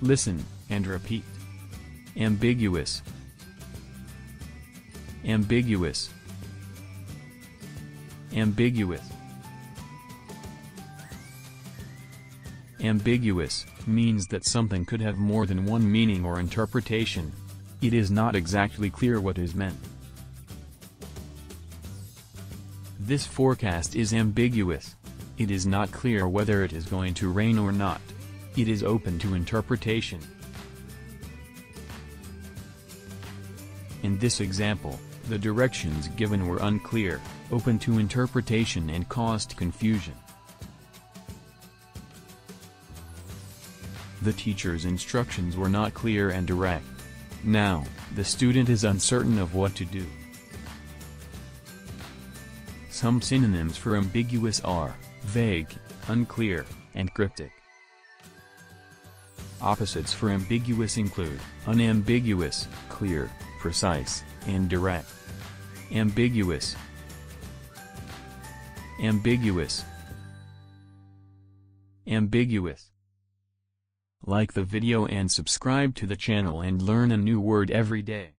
Listen, and repeat. Ambiguous. Ambiguous. Ambiguous. Ambiguous means that something could have more than one meaning or interpretation. It is not exactly clear what is meant. This forecast is ambiguous. It is not clear whether it is going to rain or not. It is open to interpretation. In this example, the directions given were unclear, open to interpretation, and caused confusion. The teacher's instructions were not clear and direct. Now, the student is uncertain of what to do. Some synonyms for ambiguous are vague, unclear, and cryptic. Opposites for ambiguous include unambiguous, clear, precise, and direct. Ambiguous. Ambiguous. Ambiguous. Like the video and subscribe to the channel and learn a new word every day.